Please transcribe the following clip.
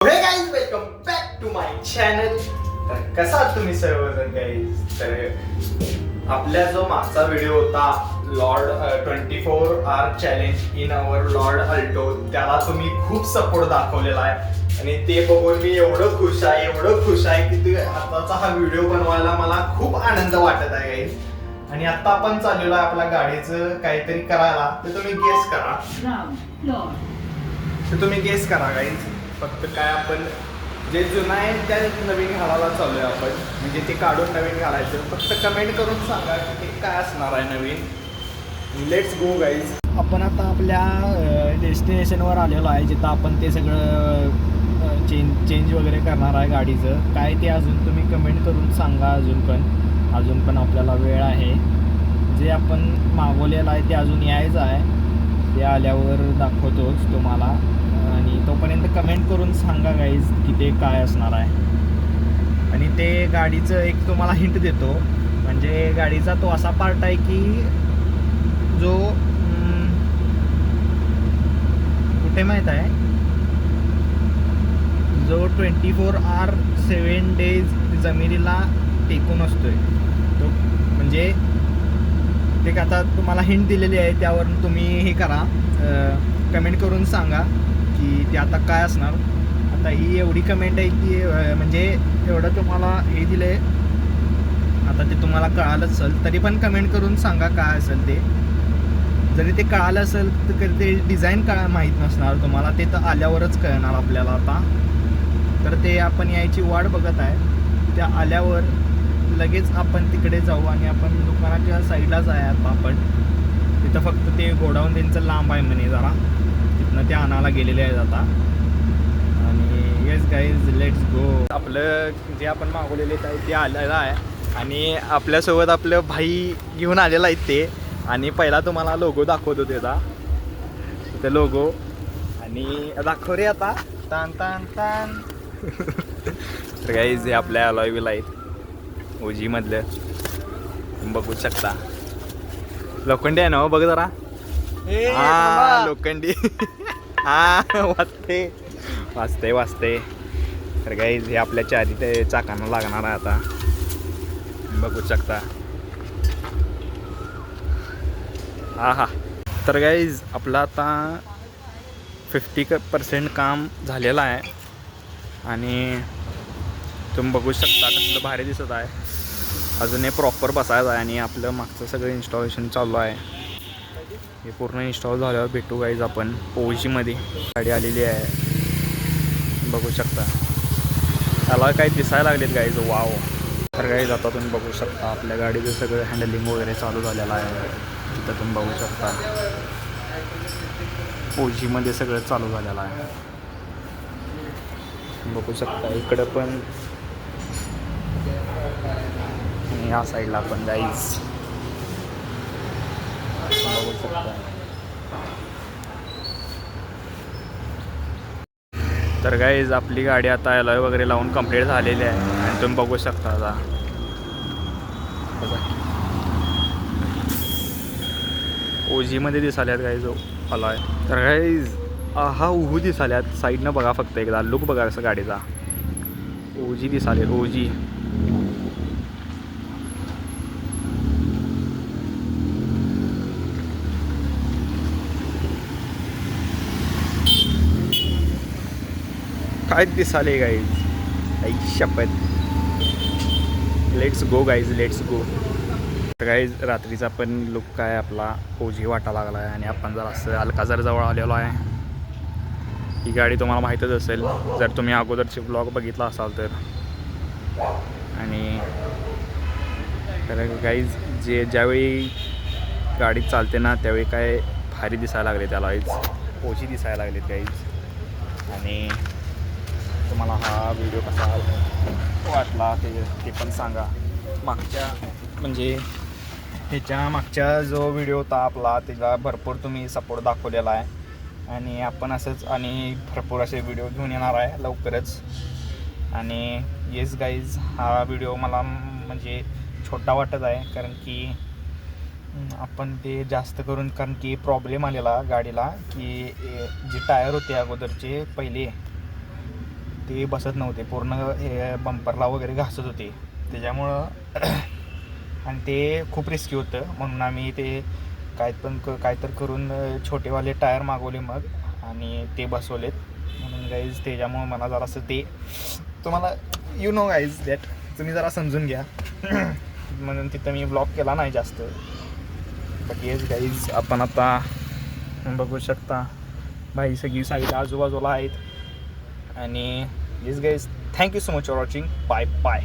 हे guys welcome back to my channel. तर कसा आहात तुम्ही सर्वजण गाईज? तर आपला जो मागचा व्हिडिओ होता lord 24 hour challenge in our lord Alto, त्याला तुम्ही खूप सपोर्ट दाखवलेला आहे आणि ते बघून मी एवढं खुश आहे की आताचा हा व्हिडिओ बनवायला मला खूप आनंद वाटत आहे गाईज. आणि आता आपण चाललेलो आहे आपल्या गाडीचं काहीतरी करायला, ते तुम्ही गेस करा गाईज. फक्त काय आपण जे जुनं आहे त्या नवीन घालायला चालू आहे आपण, म्हणजे ते काढून नवीन घालायचं. फक्त कमेंट करून सांगा की ते काय असणार आहे नवीन. Let's go guys. आपण आता आपल्या डेस्टिनेशनवर आलेलो आहे, जिथं आपण ते सगळं चेंज वगैरे करणार आहे गाडीचं. काय ते अजून तुम्ही कमेंट करून सांगा. अजून पण आपल्याला वेळ आहे. जे आपण मागवलेलं आहे ते अजून यायचं आहे, ते आल्यावर दाखवतोच तुम्हाला. आणि तोपर्यंत कमेंट करून सांगा गाईज की ते काय असणार आहे. आणि ते गाडीचं एक तुम्हाला हिंट देतो, म्हणजे गाडीचा तो असा पार्ट आहे की जो कुठे माहीत आहे, जो 24 आवर 7 डेज जमिनीला टेकून असतोय तो. म्हणजे ते आता तुम्हाला हिंट दिलेली आहे, त्यावरून तुम्ही हे करा, कमेंट करून सांगा की ते आता काय असणार. आता ही एवढी कमेंट आहे की म्हणजे एवढं तुम्हाला हे दिले, आता ते तुम्हाला कळालं असेल तरी पण कमेंट करून सांगा काय असेल ते. जरी ते कळालं असेल तर ते डिझाईन काय माहीत नसणार तुम्हाला, ते तर आल्यावरच कळणार आपल्याला. आता तर ते आपण यायची वाट बघत आहे, त्या आल्यावर लगेच आपण तिकडे जाऊ. आणि आपण दुकानाच्या साईडलाच आहे आता आपण. तिथं फक्त ते गोडाऊन त्यांचं लांब आहे म्हणे जरा, तिथनं ते आणायला गेलेले आहेत आता. आणि येस गाईज लेट्स गो. आपलं जे आपण मागवलेले ते आलेलं आहे आणि आपल्यासोबत आपलं भाई घेऊन आलेलं आहे ते. आणि पहिला तुम्हाला लोगो दाखवतो त्याचा, ते लोगो. आणि दाखव रे आता. तान तान तान. तर गाईज हे आपल्या अलॉय व्हील आहेत ओजीमधलं, बघू शकता. लोखंडी आहे ना, बघ जरा. हा लोखंडी. हा वाचते. तर गाईज हे आपल्या चारी चाकांना लागणार आहे आता, बघू शकता. हा. तर गाईज आपलं आता 50% काम झालेलं आहे आणि तुम्ही बघू शकता कसलं भारी दिसत आहे. अजून हे प्रॉपर बसायचं आहे आणि आपलं मागचं सगळं इन्स्टॉलेशन चालू आहे. हे पूर्ण इन्स्टॉल झाल्यावर भेटू गाईज आपण. ओजीमध्ये गाडी आलेली आहे, बघू शकता. त्याला काही दिसायला लागलेत गाईज, वाव. तर गाईज आता तुम्ही बघू शकता आपल्या गाडीचं सगळं हँडलिंग वगैरे चालू झालेलं आहे. तिथं तुम्ही बघू शकता ओजीमध्ये सगळं चालू झालेलं आहे, बघू शकता. इकडं पण या साईडला पण गाईज बघू शकता. तर गाईज आपली गाडी आता अलॉय वगैरे लावून कंप्लीट झालेली आहे आणि तुम्ही बघू शकता आता ओजीमध्ये दिसाल्यात गाईज अलॉय. तर गाईज हा उभू दिसाल्यात साईडनं, बघा फक्त एकदा लुक बघा कसं गाडीचा. ओजी दिसाले, ओजी. काय दिसाले गाईज, आई शपथ. Let's go guys, let's go. तर गाईज रात्रीचा पण लुक काय आपला ओजी वाटा लागला आहे आणि आपण जर असं अलकाझर जवळ आलेलो आहे. ही गाडी तुम्हाला माहीतच असेल जर तुम्ही अगोदरचे ब्लॉग बघितला असाल तर. आणि तर गाईज ज्यावेळी गाडी चालते ना त्यावेळी काय भारी दिसायला लागले त्याला गाईज, ओजी दिसायला लागलेत गाईज. आणि तुम्हाला हा व्हिडिओ कसा वाटला ते पण सांगा. म्हणजे ह्याच्या मागच्या जो व्हिडिओ होता आपला त्याला भरपूर तुम्ही सपोर्ट दाखवलेला आहे आणि आपण असंच आणि भरपूर असे व्हिडिओ घेऊन येणार आहे लवकरच. आणि येस गाईज हा व्हिडिओ मला म्हणजे छोटा वाटत आहे, कारण की आपण ते जास्त करून, कारण की प्रॉब्लेम आलेला गाडीला की जे टायर होते अगोदरचे पहिले ते बसत नव्हते, पूर्ण हे बंपरला वगैरे घासत होते त्याच्यामुळं आणि ते खूप रिस्की होतं. म्हणून आम्ही ते काय तर करून छोटेवाले टायर मागवले मग आणि ते बसवलेत. म्हणून गाईज त्याच्यामुळं मला जरासं ते तुम्हाला यू नो गाईज दॅट तुम्ही जरा समजून घ्या म्हणून तिथं मी ब्लॉग केला नाही जास्त. बट येस गाईज आपण आता बघू शकता भाई सगळी साईड आजूबाजूला आहेत. आणि yes guys thank you so much for watching. Bye bye.